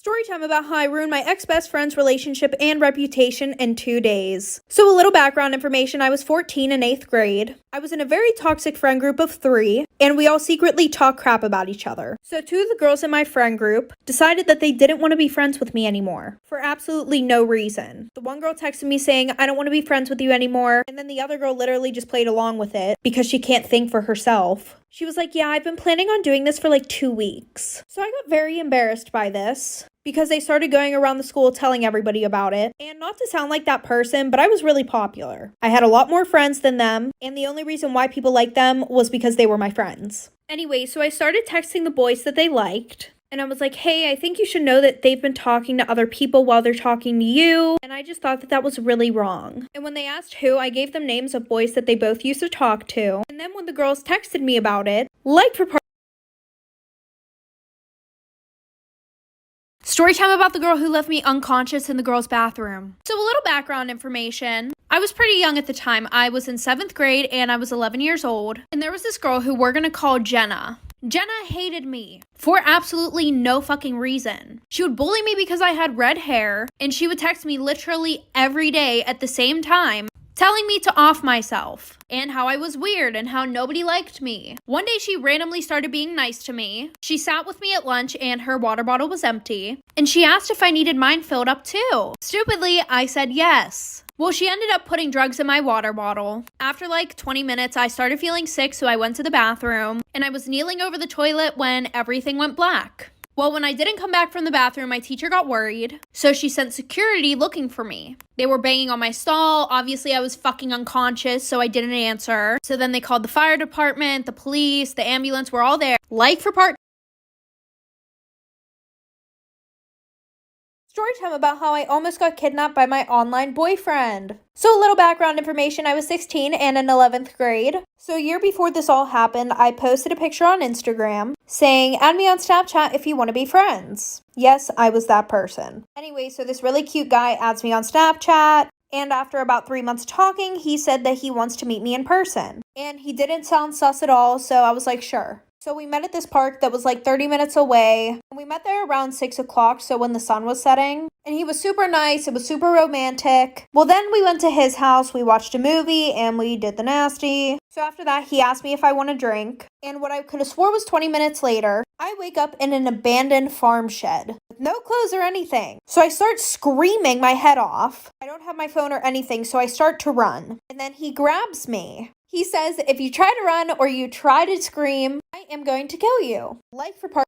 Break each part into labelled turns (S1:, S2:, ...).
S1: Story time about how I ruined my ex-best friend's relationship and reputation in 2 days. So a little background information, I was 14 in 8th grade. I was in a very toxic friend group of 3, and we all secretly talk crap about each other. So 2 of the girls in my friend group decided that they didn't want to be friends with me anymore, for absolutely no reason. The one girl texted me saying, I don't want to be friends with you anymore, and then the other girl literally just played along with it because she can't think for herself. She was like, yeah, I've been planning on doing this for like 2 weeks. So I got very embarrassed by this because they started going around the school telling everybody about it. And not to sound like that person, but I was really popular. I had a lot more friends than them, and the only reason why people liked them was because they were my friends. Anyway, so I started texting the boys that they liked. And I was like, hey, I think you should know that they've been talking to other people while they're talking to you. And I just thought that that was really wrong. And when they asked who, I gave them names of boys that they both used to talk to. And then when the girls texted me about it, like for part. Story time about the girl who left me unconscious in the girls' bathroom. So a little background information. I was pretty young at the time. I was in 7th grade and I was 11 years old. And there was this girl who we're gonna call Jenna. Jenna hated me for absolutely no fucking reason. She would bully me because I had red hair, and she would text me literally every day at the same time, telling me to off myself, and how I was weird and how nobody liked me. One day she randomly started being nice to me. She sat with me at lunch and her water bottle was empty, and she asked if I needed mine filled up too. Stupidly, I said yes. Well, she ended up putting drugs in my water bottle. After like 20 minutes, I started feeling sick, so I went to the bathroom, and I was kneeling over the toilet when everything went black. Well, when I didn't come back from the bathroom, my teacher got worried, so she sent security looking for me. They were banging on my stall. Obviously, I was fucking unconscious, so I didn't answer. So then they called the fire department, the police, the ambulance were all there. Like for part. Story time about how I almost got kidnapped by my online boyfriend. So a little background information, I was 16 and in 11th grade. So a year before this all happened, I posted a picture on Instagram saying, add me on Snapchat if you want to be friends. Yes, I was that person. Anyway, so this really cute guy adds me on Snapchat. And after about 3 months talking, he said that he wants to meet me in person. And he didn't sound sus at all, so I was like, sure. So we met at this park that was like 30 minutes away. We met there around 6 o'clock, so when the sun was setting. And he was super nice. It was super romantic. Well, then we went to his house. We watched a movie and we did the nasty. So after that, he asked me if I want a drink. And what I could have swore was 20 minutes later, I wake up in an abandoned farm shed with no clothes or anything. So I start screaming my head off. I don't have my phone or anything, so I start to run. And then he grabs me. He says, if you try to run or you try to scream, I am going to kill you. Like for part.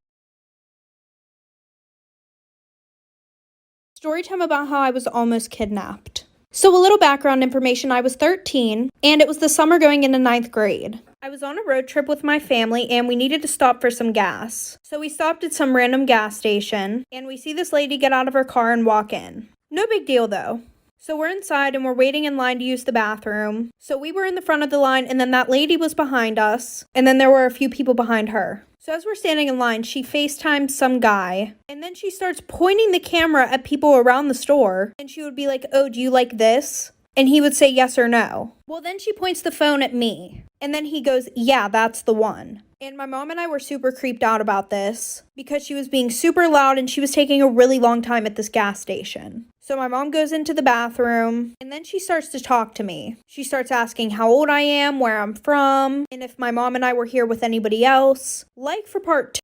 S1: Story time about how I was almost kidnapped. So a little background information, I was 13 and it was the summer going into 9th grade. I was on a road trip with my family and we needed to stop for some gas. So we stopped at some random gas station and we see this lady get out of her car and walk in. No big deal though. So we're inside and we're waiting in line to use the bathroom. So we were in the front of the line and then that lady was behind us. And then there were a few people behind her. So as we're standing in line, she FaceTimes some guy. And then she starts pointing the camera at people around the store. And she would be like, oh, do you like this? And he would say yes or no. Well, then she points the phone at me. And then he goes, yeah, that's the one. And my mom and I were super creeped out about this because she was being super loud and she was taking a really long time at this gas station. So my mom goes into the bathroom and then she starts to talk to me. She starts asking how old I am, where I'm from, and if my mom and I were here with anybody else. Like for part 2.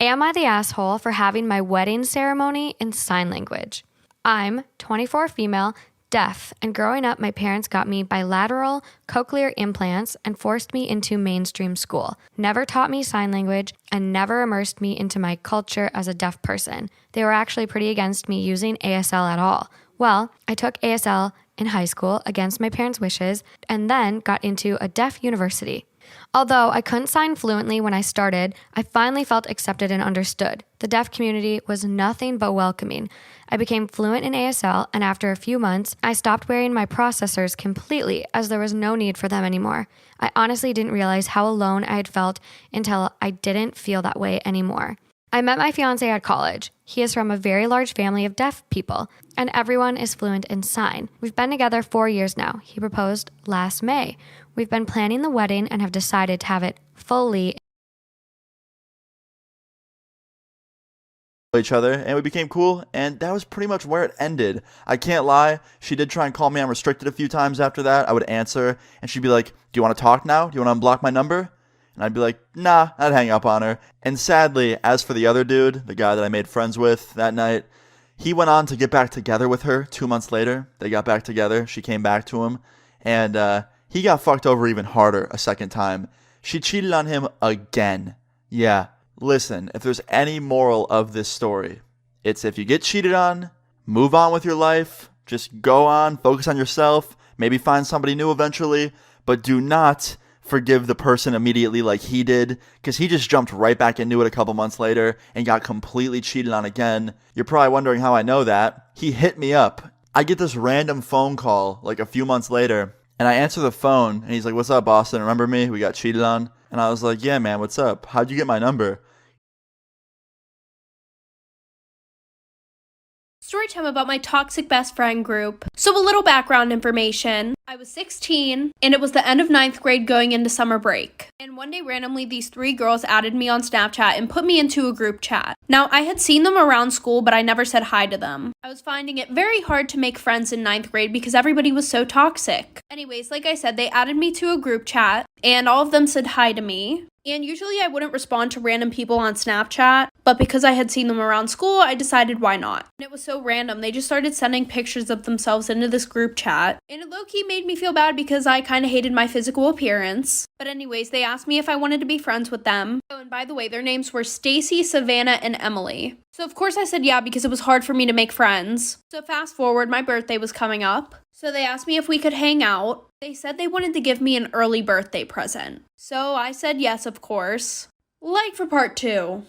S2: Am I the asshole for having my wedding ceremony in sign language? I'm 24 female, deaf, and growing up, my parents got me bilateral cochlear implants and forced me into mainstream school. Never taught me sign language and never immersed me into my culture as a deaf person. They were actually pretty against me using ASL at all. Well, I took ASL in high school against my parents' wishes and then got into a deaf university. Although I couldn't sign fluently when I started, I finally felt accepted and understood. The deaf community was nothing but welcoming. I became fluent in ASL, and after a few months, I stopped wearing my processors completely as there was no need for them anymore. I honestly didn't realize how alone I had felt until I didn't feel that way anymore. I met my fiance at college. He is from a very large family of deaf people, and everyone is fluent in sign. We've been together 4 years now. He proposed last May. We've been planning the wedding and have decided to have it fully
S3: each other, and we became cool, and that was pretty much where it ended. I can't lie, she did try and call me unrestricted a few times after that. I would answer, and she'd be like, do you want to talk now? Do you want to unblock my number? And I'd be like, nah, I'd hang up on her. And sadly, as for the other dude, the guy that I made friends with that night, he went on to get back together with her 2 months later. They got back together, she came back to him, and he got fucked over even harder a second time. She cheated on him again. Yeah. Listen, if there's any moral of this story, it's if you get cheated on, move on with your life, just go on, focus on yourself, maybe find somebody new eventually, but do not forgive the person immediately like he did, because he just jumped right back into it a couple months later and got completely cheated on again. You're probably wondering how I know that. He hit me up. I get this random phone call like a few months later, and I answer the phone, and he's like, what's up, Boston? Remember me? We got cheated on. And I was like, yeah, man, what's up? How'd you get my number?
S1: Story time about my toxic best friend group. So a little background information. I was 16 and it was the end of 9th grade going into summer break. And one day randomly these 3 girls added me on Snapchat and put me into a group chat. Now I had seen them around school but I never said hi to them. I was finding it very hard to make friends in 9th grade because everybody was so toxic. Anyways, like I said, they added me to a group chat and all of them said hi to me. And usually I wouldn't respond to random people on Snapchat, but because I had seen them around school, I decided why not. And it was so random, they just started sending pictures of themselves into this group chat, and it low-key made me feel bad because I kind of hated my physical appearance. But anyways, they asked me if I wanted to be friends with them. Oh, and by the way, their names were Stacy, Savannah, and Emily. So of course I said yeah because it was hard for me to make friends. So fast forward, my birthday was coming up. So they asked me if we could hang out. They said they wanted to give me an early birthday present. So I said yes, of course. Like for part 2.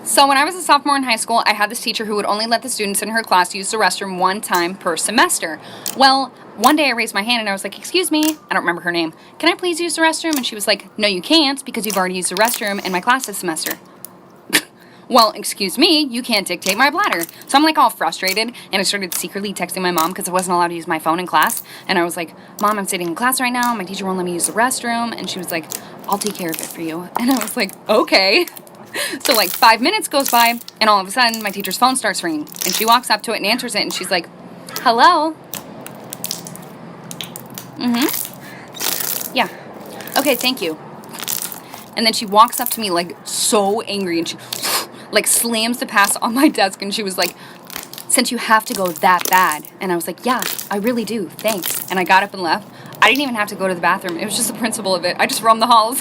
S4: So when I was a sophomore in high school, I had this teacher who would only let the students in her class use the restroom one time per semester. Well, one day I raised my hand and I was like, excuse me, I don't remember her name. Can I please use the restroom? And she was like, no, you can't because you've already used the restroom in my class this semester. Well, excuse me, you can't dictate my bladder. So I'm like all frustrated and I started secretly texting my mom because I wasn't allowed to use my phone in class. And I was like, Mom, I'm sitting in class right now. My teacher won't let me use the restroom. And she was like, I'll take care of it for you. And I was like, okay. So like 5 minutes goes by and all of a sudden my teacher's phone starts ringing and she walks up to it and answers it and she's like, hello? Yeah. Okay, thank you. And then she walks up to me like so angry and she like slams the pass on my desk and she was like, since you have to go that bad. And I was like, yeah, I really do, thanks. And I got up and left. I didn't even have to go to the bathroom. It was just the principle of it. I just roamed the halls.